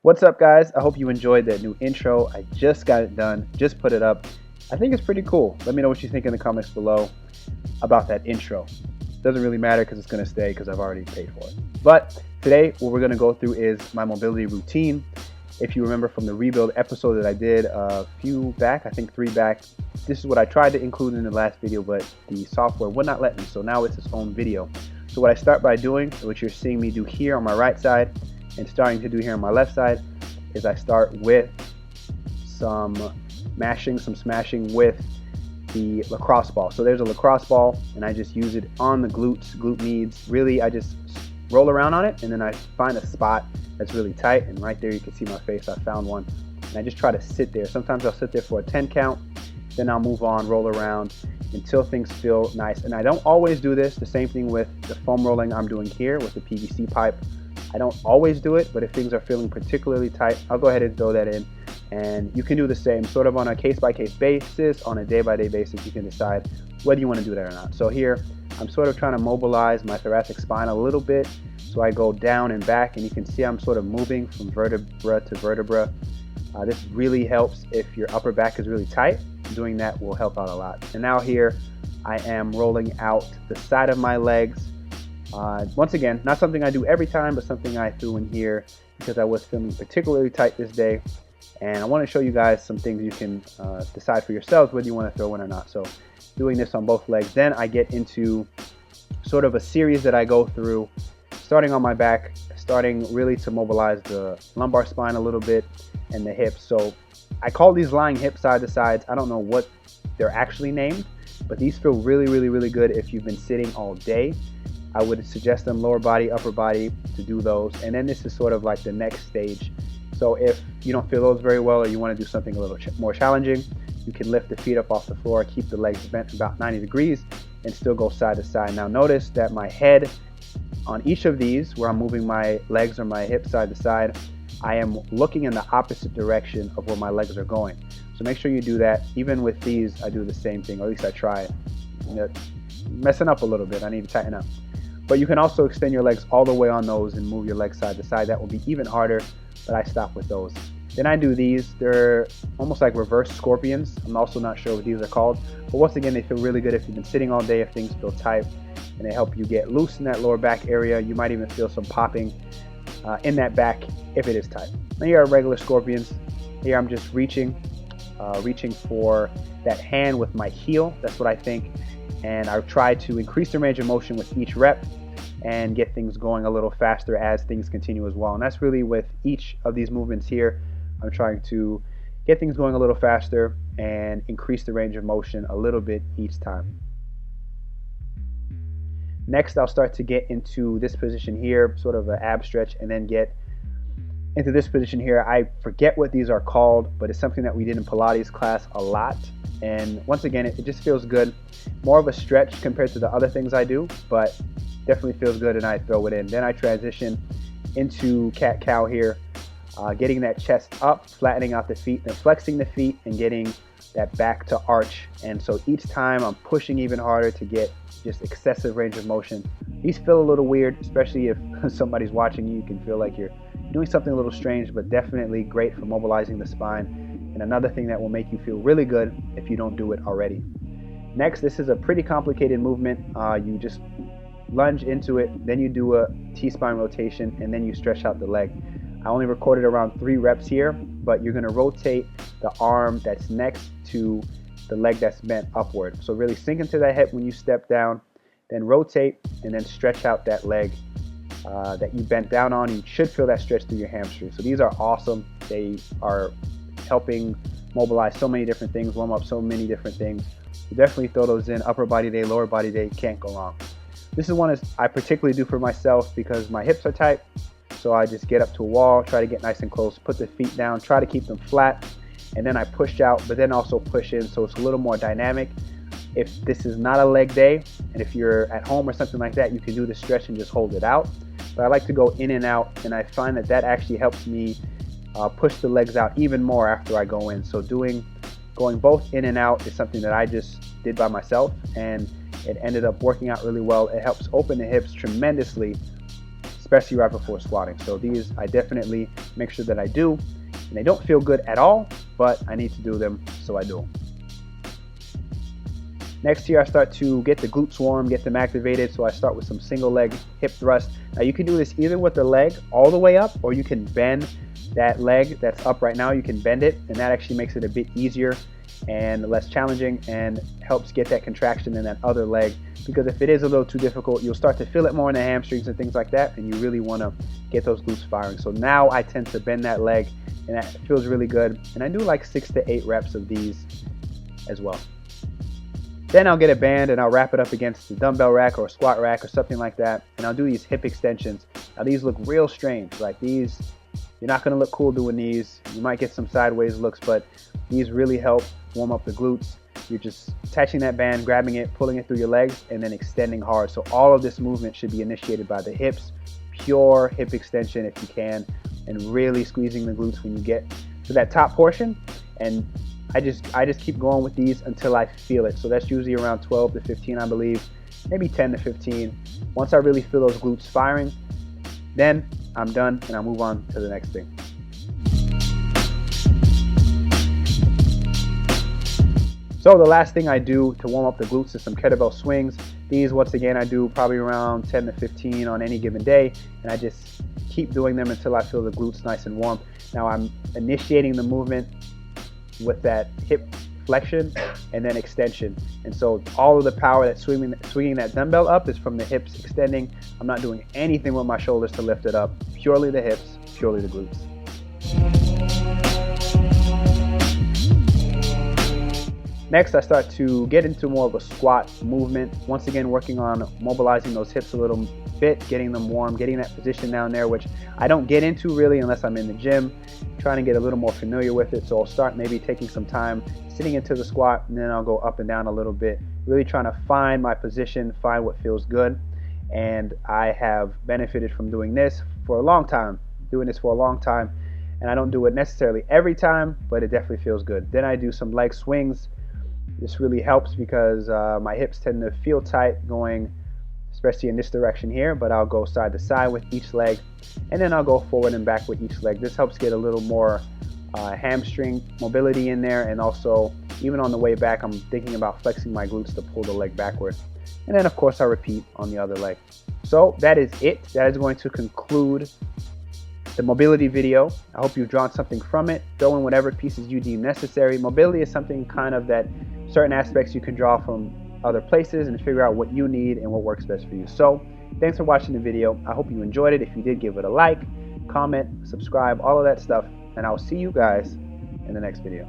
What's up, guys? I hope you enjoyed that new intro. I just got it done, just put it up. I think it's pretty cool. Let me know what you think in the comments below about that intro. Doesn't really matter because it's going to stay because I've already paid for it. But today, what we're going to go through is my mobility routine. If you remember from the rebuild episode that I did a few back, I think 3 back, this is what I tried to include in the last video, but the software would not let me, so now it's its own video. So what I start by doing, which you're seeing me do here on my right side and starting to do here on my left side, is I start with some smashing with the lacrosse ball. So there's a lacrosse ball and I just use it on the glute medius. Really, I just roll around on it and then I find a spot that's really tight, and right there you can see my face. I found one and I just try to sit there. Sometimes I'll sit there for a 10 count, then I'll move on, roll around until things feel nice. And I don't always do this. The same thing with the foam rolling I'm doing here with the PVC pipe. I don't always do it, but if things are feeling particularly tight, I'll go ahead and throw that in. And you can do the same, sort of on a case-by-case basis, on a day-by-day basis. You can decide whether you want to do that or not. So here, I'm sort of trying to mobilize my thoracic spine a little bit. So I go down and back, and you can see I'm sort of moving from vertebra to vertebra. This really helps if your upper back is really tight. Doing that will help out a lot. And now here, I am rolling out the side of my legs. Once again, not something I do every time, but something I threw in here because I was feeling particularly tight this day. And I want to show you guys some things you can decide for yourselves whether you want to throw in or not. So doing this on both legs. Then I get into sort of a series that I go through, starting on my back, starting really to mobilize the lumbar spine a little bit and the hips. So I call these lying hip side to sides. I don't know what they're actually named, but these feel really good if you've been sitting all day. I would suggest them lower body, upper body to do those. And then this is sort of like the next stage. So if you don't feel those very well or you want to do something a little more challenging, you can lift the feet up off the floor, keep the legs bent about 90 degrees and still go side to side. Now notice that my head on each of these, where I'm moving my legs or my hips side to side, I am looking in the opposite direction of where my legs are going. So make sure you do that. Even with these, I do the same thing, or at least I try it. Messing up a little bit, I need to tighten up. But you can also extend your legs all the way on those and move your legs side to side. That will be even harder, but I stop with those. Then I do these. They're almost like reverse scorpions. I'm also not sure what these are called. But once again, they feel really good if you've been sitting all day, if things feel tight, and they help you get loose in that lower back area. You might even feel some popping in that back if it is tight. Now here are regular scorpions. Here I'm just reaching for that hand with my heel. That's what I think. And I try to increase the range of motion with each rep and get things going a little faster as things continue as well. And that's really with each of these movements here. I'm trying to get things going a little faster and increase the range of motion a little bit each time. Next, I'll start to get into this position here, sort of an ab stretch, and then get into this position here. I forget what these are called, but it's something that we did in Pilates class a lot. And once again, it just feels good. More of a stretch compared to the other things I do, but definitely feels good, and I throw it in. Then I transition into cat-cow here, getting that chest up, flattening out the feet, then flexing the feet and getting that back to arch. And so each time I'm pushing even harder to get just excessive range of motion. These feel a little weird, especially if somebody's watching you. You can feel like you're doing something a little strange, but definitely great for mobilizing the spine. And another thing that will make you feel really good if you don't do it already. Next, this is a pretty complicated movement. You just lunge into it, then you do a T-spine rotation, and then you stretch out the leg. I only recorded around 3 reps here, but you're gonna rotate the arm that's next to the leg that's bent upward. So really sink into that hip when you step down, then rotate, and then stretch out that leg that you bent down on. You should feel that stretch through your hamstring. So these are awesome. They are helping mobilize so many different things, warm up so many different things. You definitely throw those in. Upper body day, lower body day, can't go wrong. This is one I particularly do for myself because my hips are tight. So I just get up to a wall, try to get nice and close, put the feet down, try to keep them flat, and then I push out, but then also push in, so it's a little more dynamic. If this is not a leg day, and if you're at home or something like that, you can do the stretch and just hold it out. But I like to go in and out, and I find that actually helps me push the legs out even more after I go in. So going both in and out is something that I just did by myself, and it ended up working out really well. It helps open the hips tremendously, especially right before squatting. So these I definitely make sure that I do, and they don't feel good at all, but I need to do them, so I do them. Next here, I start to get the glutes warm, get them activated, so I start with some single leg hip thrust. Now you can do this either with the leg all the way up, or you can bend that leg that's up right now, you can bend it, and that actually makes it a bit easier and less challenging and helps get that contraction in that other leg, because if it is a little too difficult, you'll start to feel it more in the hamstrings and things like that, and you really want to get those glutes firing. So now I tend to bend that leg, and that feels really good, and I do like 6 to 8 reps of these as well. Then I'll get a band and I'll wrap it up against the dumbbell rack or a squat rack or something like that, and I'll do these hip extensions. Now these look real strange, like these, you're not going to look cool doing these. You might get some sideways looks, but these really help warm up the glutes. You're just attaching that band, grabbing it, pulling it through your legs, and then extending hard. So all of this movement should be initiated by the hips, pure hip extension if you can, and really squeezing the glutes when you get to that top portion. And I just keep going with these until I feel it. So that's usually around 12 to 15, I believe, maybe 10 to 15. Once I really feel those glutes firing, then I'm done and I'll move on to the next thing. So the last thing I do to warm up the glutes is some kettlebell swings. These, once again, I do probably around 10 to 15 on any given day, and I just keep doing them until I feel the glutes nice and warm. Now I'm initiating the movement with that hip flexion and then extension, and so all of the power that's swinging that dumbbell up is from the hips extending. I'm not doing anything with my shoulders to lift it up, purely the hips, purely the glutes. Next, I start to get into more of a squat movement, once again working on mobilizing those hips a little bit, getting them warm, getting that position down there, which I don't get into really unless I'm in the gym, trying to get a little more familiar with it. So I'll start maybe taking some time sitting into the squat, and then I'll go up and down a little bit, really trying to find my position, find what feels good. And I have benefited from doing this for a long time, and I don't do it necessarily every time, but it definitely feels good. Then I do some leg swings. This really helps because my hips tend to feel tight going, especially in this direction here, but I'll go side to side with each leg, and then I'll go forward and back with each leg. This helps get a little more hamstring mobility in there, and also even on the way back, I'm thinking about flexing my glutes to pull the leg backward. And then of course I repeat on the other leg. So that is it. That is going to conclude the mobility video. I hope you've drawn something from it. Throw in whatever pieces you deem necessary. Mobility is something kind of that certain aspects you can draw from other places and figure out what you need and what works best for you. So thanks for watching the video. I hope you enjoyed it. If you did, give it a like, comment, subscribe, all of that stuff, and I'll see you guys in the next video.